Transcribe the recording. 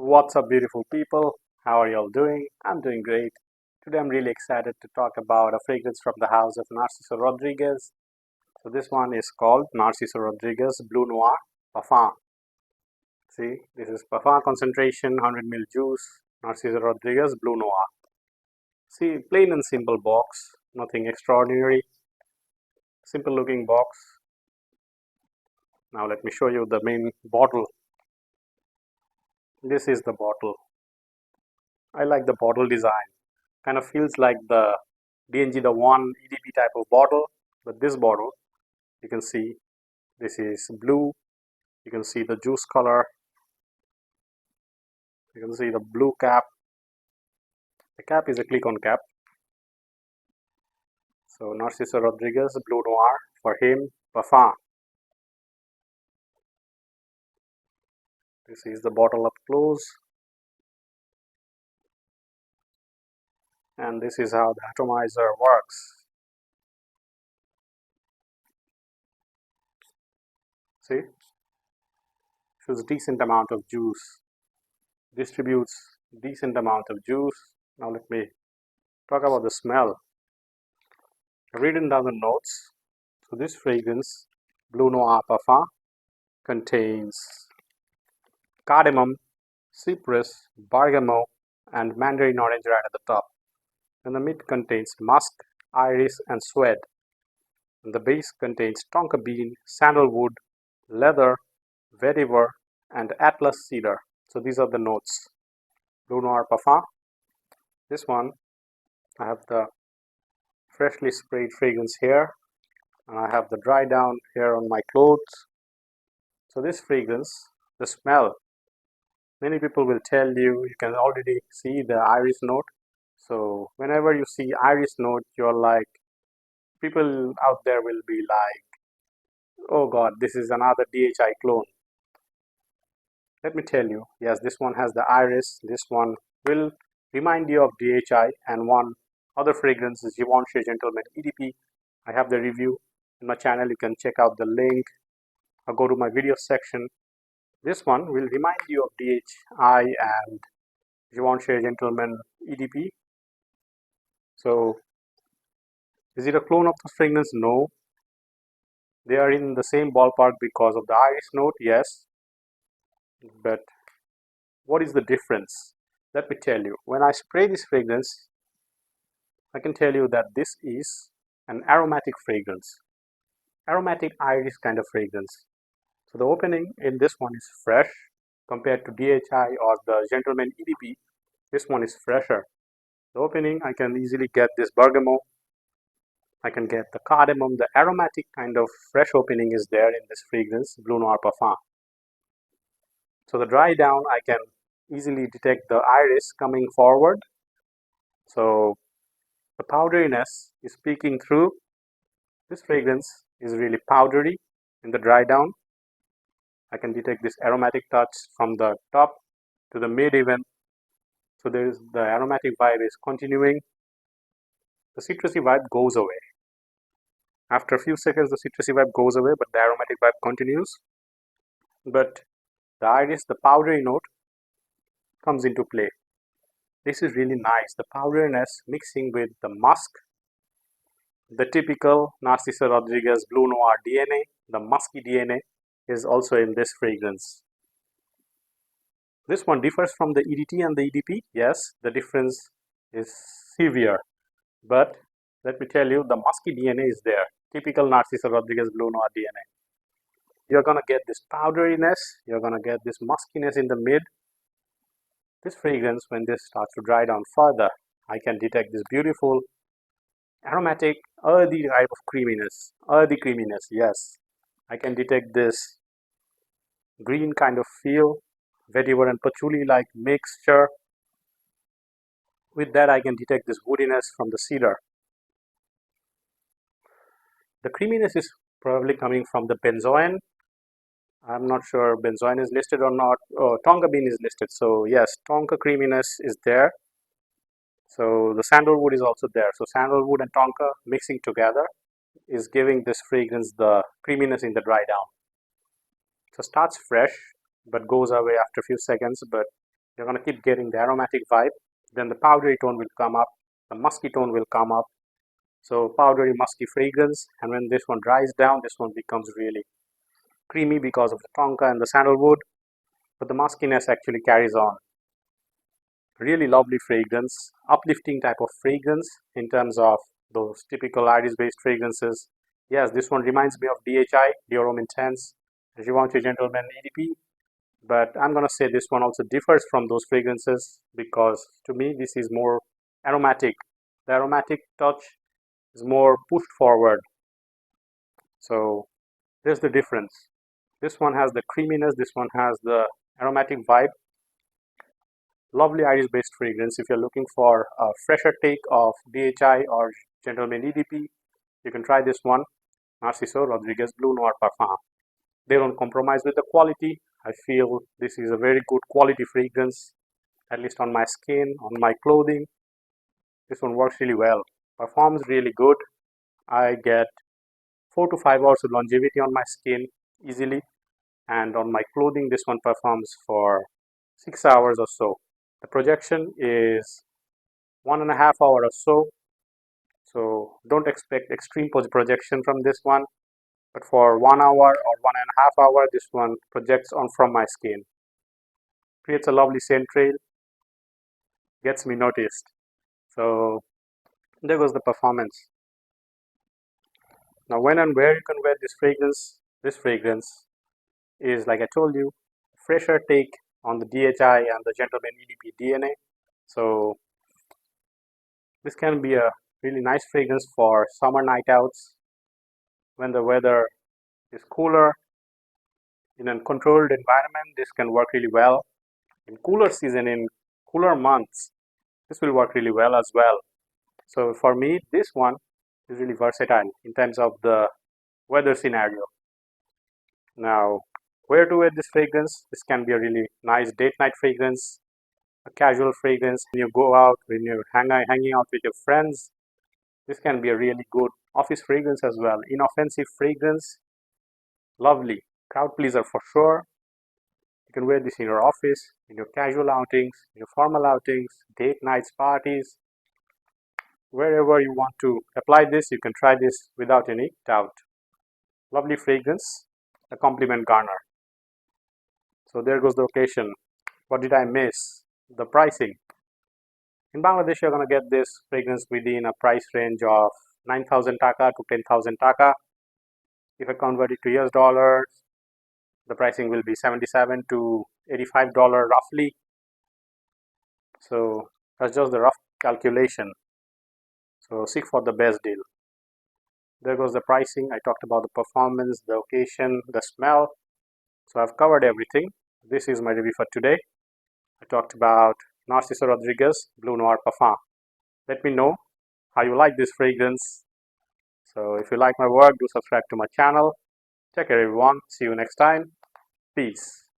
What's up, beautiful people? How are y'all doing? I'm doing great. Today I'm really excited to talk about a fragrance from the house of Narciso Rodriguez. So this one is called Narciso Rodriguez Bleu Noir Parfum. See, this is parfum concentration, 100 ml juice, Narciso Rodriguez Bleu Noir. See, plain and simple box, nothing extraordinary. Simple looking box. Now let me show you the main bottle. This is the bottle. I like the bottle design. Kind of feels like the DNG the one EDP type of bottle, but this bottle you can see this is blue. You can see the juice color. You can see the blue cap. The cap is a click-on cap. So Narciso Rodriguez Bleu Noir for him Parfum. This is the bottle up close, and this is how the atomizer works. See, shows decent amount of juice, distributes decent amount of juice. Now let me talk about the smell. I've written down the notes. So this fragrance, Bleu Noir Parfum, contains cardamom, cypress, bergamot, and mandarin orange right at the top. And the mid contains musk, iris, and suede. And the base contains tonka bean, sandalwood, leather, vetiver, and atlas cedar. So these are the notes. Bleu Noir Parfum. This one, I have the freshly sprayed fragrance here, and I have the dry down here on my clothes. So this fragrance, the smell, many people will tell you can already see the iris note. So whenever you see iris note, you're like, people out there will be like, oh god, this is another DHI clone. Let me tell you, yes, this one has the iris. This one will remind you of DHI, and one other fragrance is Givenchy Gentleman EDP. I have the review in my channel. You can check out the link or go to my video section. This one will remind you of DHI and Givenchy Gentleman EDP. So, is it a clone of the fragrance? No. They are in the same ballpark because of the iris note, yes. But what is the difference? Let me tell you. When I spray this fragrance, I can tell you that this is an aromatic fragrance. Aromatic iris kind of fragrance. So the opening in this one is fresh compared to DHI or the Gentleman EDP. This one is fresher. The opening, I can easily get this bergamot. I can get the cardamom. The aromatic kind of fresh opening is there in this fragrance, Bleu Noir Parfum. So the dry down, I can easily detect the iris coming forward. So the powderiness is peeking through. This fragrance is really powdery in the dry down. I can detect this aromatic touch from the top to the mid even. So there is the aromatic vibe is continuing. The citrusy vibe goes away. After a few seconds, the citrusy vibe goes away, but the aromatic vibe continues. But the iris, the powdery note, comes into play. This is really nice. The powderiness mixing with the musk, the typical Narciso Rodriguez Bleu Noir DNA, the musky DNA is also in this fragrance. This one differs from the EDT and the EDP. Yes, the difference is severe. But let me tell you, the musky DNA is there. Typical Narciso Rodriguez Bleu Noir DNA. You're going to get this powderiness. You're going to get this muskiness in the mid. This fragrance, when this starts to dry down further, I can detect this beautiful aromatic earthy type of creaminess. Earthy creaminess, yes. I can detect this green kind of feel, vetiver and patchouli like mixture. With that, I can detect this woodiness from the cedar. The creaminess is probably coming from the benzoin. I'm not sure benzoin is listed or not. Oh, tonka bean is listed. So yes, tonka creaminess is there. So the sandalwood is also there. So sandalwood and tonka mixing together is giving this fragrance the creaminess in the dry down. So starts fresh but goes away after a few seconds, but You're going to keep getting the aromatic vibe. Then the powdery tone will come up, the musky tone will come up. So powdery musky fragrance, and when this one dries down, this one becomes really creamy because of the tonka and the sandalwood, but the muskiness actually carries on. Really lovely fragrance, uplifting type of fragrance in terms of those typical iris based fragrances. Yes, this one reminds me of DHI, Dior Homme Intense, Givenchy Gentleman EDP, but I'm gonna say this one also differs from those fragrances because to me this is more aromatic. The aromatic touch is more pushed forward. So there's the difference. This one has the creaminess, this one has the aromatic vibe. Lovely iris based fragrance. If you're looking for a fresher take of DHI or Gentleman EDP, you can try this one, Narciso Rodriguez Bleu Noir Parfum. They don't compromise with the quality. I feel this is a very good quality fragrance, at least on my skin, on my clothing. This one works really well. Performs really good. I get 4 to 5 hours of longevity on my skin easily, and on my clothing this one performs for 6 hours or so. The projection is 1.5 hours or so, so don't expect extreme projection from this one, but for 1 hour or 1.5 hours this one projects on from my skin, creates a lovely scent trail, gets me noticed. So there goes the performance. Now when and where you can wear this fragrance is, like I told you, fresher take on the DHI and the Gentleman EDP DNA. So this can be a really nice fragrance for summer night outs when the weather is cooler. In a controlled environment, this can work really well. In cooler season, in cooler months, this will work really well as well. So for me, this one is really versatile in terms of the weather scenario. Now, where to wear this fragrance? This can be a really nice date night fragrance, a casual fragrance when you go out, when you're hanging out with your friends. This can be a really good office fragrance as well. Inoffensive fragrance, lovely. Crowd pleaser for sure. You can wear this in your office, in your casual outings, in your formal outings, date nights, parties. Wherever you want to apply this, you can try this without any doubt. Lovely fragrance, a compliment garner. So there goes the occasion. What did I miss? The pricing. In Bangladesh, you're going to get this fragrance within a price range of 9,000 taka to 10,000 taka. If I convert it to US dollars, the pricing will be $77 to $85 roughly. So that's just the rough calculation. So seek for the best deal. There goes the pricing. I talked about the performance, the occasion, the smell. So I've covered everything. This is my review for today. I talked about Narciso Rodriguez Bleu Noir Parfum. Let me know how you like this fragrance. So if you like my work, do subscribe to my channel. Take care everyone. See you next time. Peace.